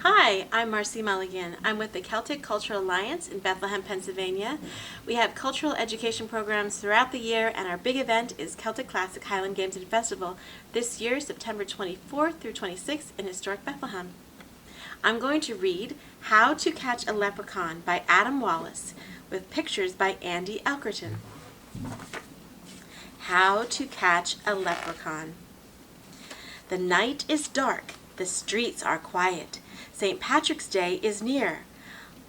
Hi, I'm Marcie Mulligan. I'm with the Celtic Cultural Alliance in Bethlehem, Pennsylvania. We have cultural education programs throughout the year, and our big event is Celtic Classic Highland Games and Festival this year, September 24th through 26th in historic Bethlehem. I'm going to read How to Catch a Leprechaun by Adam Wallace with pictures by Andy Elkerton. How to Catch a Leprechaun. The night is dark, the streets are quiet. St. Patrick's Day is near.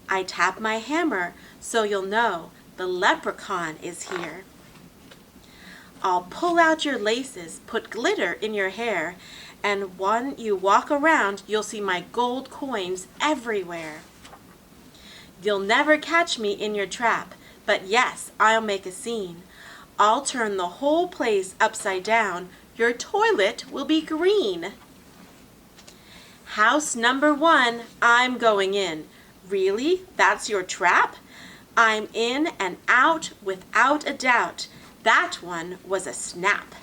I tap my hammer so you'll know the leprechaun is here. I'll pull out your laces, put glitter in your hair, and when you walk around, you'll see my gold coins everywhere. You'll never catch me in your trap, but yes, I'll make a scene. I'll turn the whole place upside down. Your toilet will be green. House number 1, I'm going in. Really? That's your trap? I'm in and out without a doubt. That one was a snap.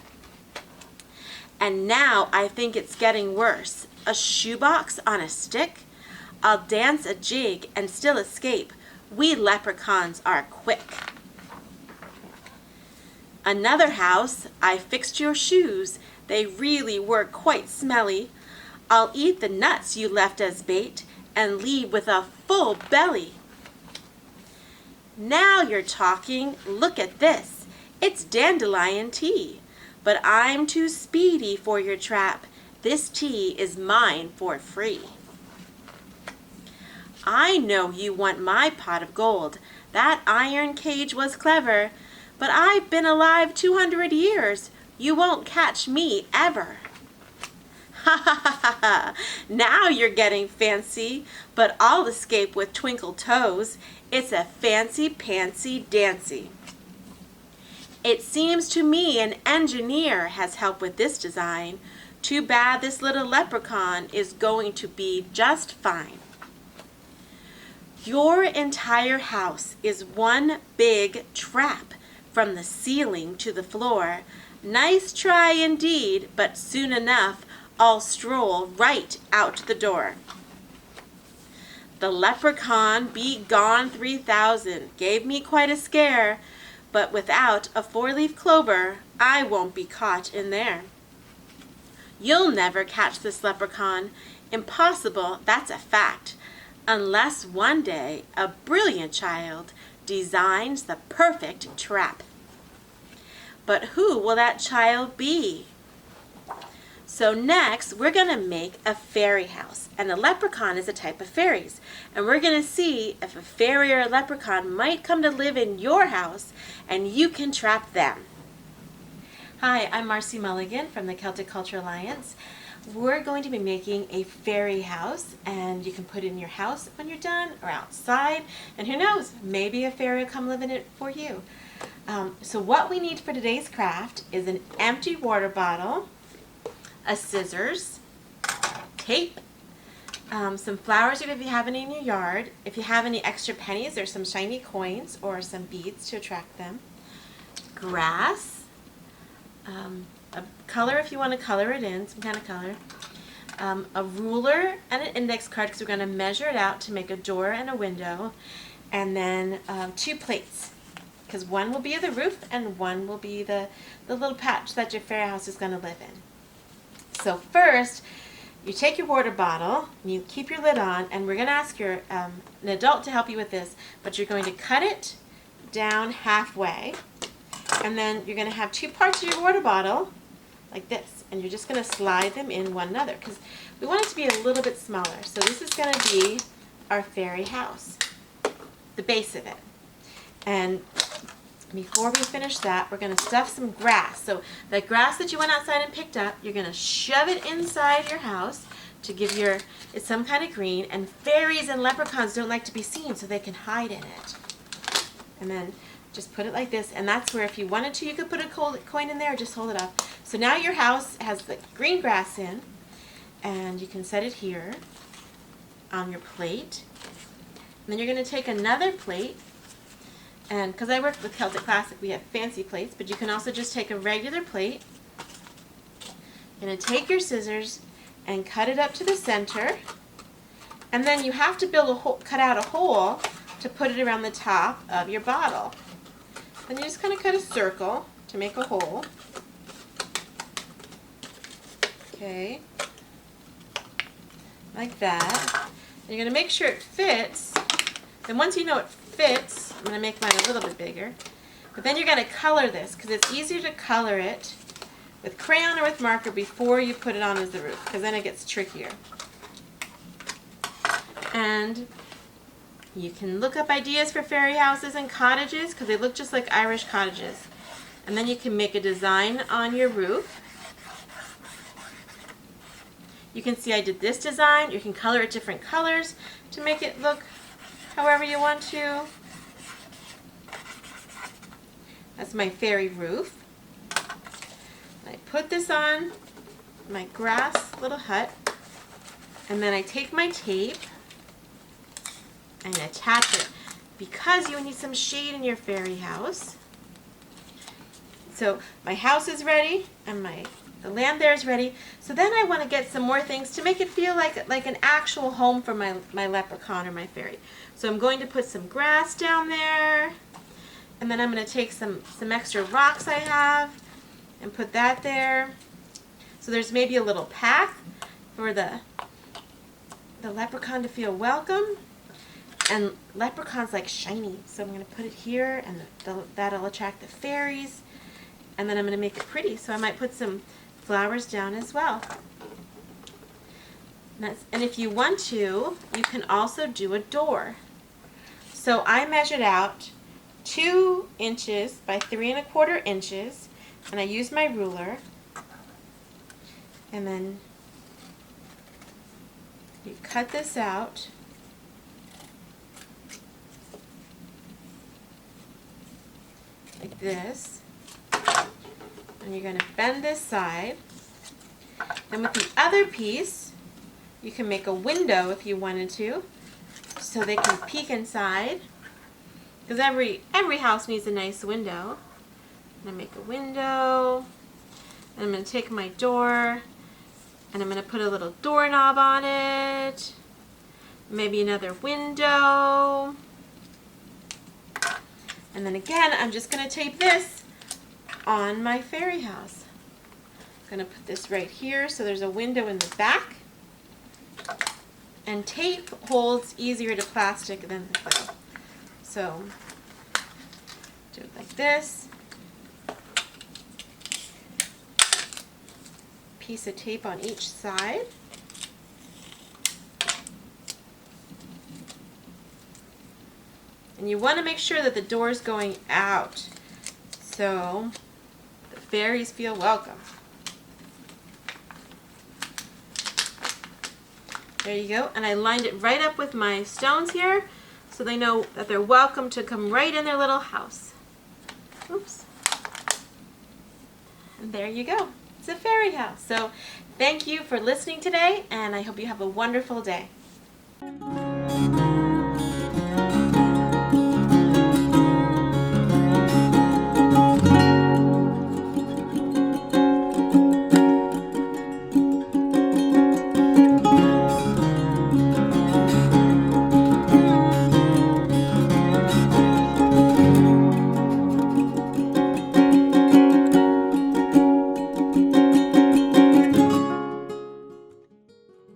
And now I think it's getting worse. A shoebox on a stick? I'll dance a jig and still escape. We leprechauns are quick. Another house, I fixed your shoes. They really were quite smelly. I'll eat the nuts you left as bait and leave with a full belly. Now you're talking. Look at this. It's dandelion tea. But I'm too speedy for your trap. This tea is mine for free. I know you want my pot of gold. That iron cage was clever. But I've been alive 200 years. You won't catch me ever. Ha ha ha ha ha! Now you're getting fancy, but I'll escape with twinkle toes. It's a fancy-pantsy dancy. It seems to me an engineer has helped with this design. Too bad this little leprechaun is going to be just fine. Your entire house is one big trap, from the ceiling to the floor. Nice try indeed, but soon enough I'll stroll right out the door. The leprechaun, be gone 3,000, gave me quite a scare, but without a 4-leaf clover, I won't be caught in there. You'll never catch this leprechaun. Impossible, that's a fact, unless one day a brilliant child designs the perfect trap. But who will that child be? So next, we're going to make a fairy house, and a leprechaun is a type of fairies. And we're going to see if a fairy or a leprechaun might come to live in your house, and you can trap them. Hi, I'm Marcie Mulligan from the Celtic Cultural Alliance. We're going to be making a fairy house, and you can put it in your house when you're done, or outside, and who knows, maybe a fairy will come live in it for you. So what we need for today's craft is an empty water bottle, a scissors, tape, some flowers if you have any in your yard. If you have any extra pennies or some shiny coins or some beads to attract them. Grass, a color if you want to color it in, some kind of color. A ruler and an index card because we're going to measure it out to make a door and a window. And then 2 plates, because one will be the roof and one will be the little patch that your fairy house is going to live in. So first, you take your water bottle, and you keep your lid on, and we're going to ask an adult to help you with this, but you're going to cut it down halfway, and then you're going to have 2 parts of your water bottle, like this, and you're just going to slide them in one another, because we want it to be a little bit smaller. So this is going to be our fairy house, the base of it. And before we finish that, we're going to stuff some grass. So the grass that you went outside and picked up, you're going to shove it inside your house to give it's some kind of green. And fairies and leprechauns don't like to be seen, so they can hide in it. And then just put it like this. And that's where if you wanted to, you could put a coin in there or just hold it up. So now your house has the green grass in. And you can set it here on your plate. And then you're going to take another plate. And because I work with Celtic Classic, we have fancy plates, but you can also just take a regular plate. You're going to take your scissors and cut it up to the center, And then you have to build a hole, cut out a hole to put it around the top of your bottle. Then you just kind of cut a circle to make a hole. Okay, like that. And you're going to make sure it fits. And once you know it fits, I'm going to make mine a little bit bigger. But then you're going to color this, because it's easier to color it with crayon or with marker before you put it on as the roof, because then it gets trickier. And you can look up ideas for fairy houses and cottages, because they look just like Irish cottages. And then you can make a design on your roof. You can see I did this design. You can color it different colors to make it look however you want to. That's my fairy roof. I put this on my grass little hut, and then I take my tape and attach it, because you need some shade in your fairy house. So my house is ready, and the land there is ready. So then I want to get some more things to make it feel like an actual home for my leprechaun or my fairy. So I'm going to put some grass down there, and then I'm going to take some extra rocks I have and put that there. So there's maybe a little path for the leprechaun to feel welcome. And leprechauns like shiny, so I'm going to put it here, and that'll attract the fairies. And then I'm going to make it pretty, so I might put some flowers down as well. And if you want to, you can also do a door. So I measured out 2 inches by 3 1/4 inches, and I used my ruler. And then you cut this out. Like this. And you're going to bend this side. And with the other piece, you can make a window if you wanted to, so they can peek inside. Because every house needs a nice window. I'm going to make a window. And I'm going to take my door, and I'm going to put a little doorknob on it. Maybe another window. And then again, I'm just going to tape this on my fairy house. I'm going to put this right here so there's a window in the back. And tape holds easier to plastic than glue. So do it like this. Piece of tape on each side. And you want to make sure that the door is going out so the fairies feel welcome. There you go. And I lined it right up with my stones here so they know that they're welcome to come right in their little house. Oops. And there you go. It's a fairy house. So thank you for listening today, and I hope you have a wonderful day.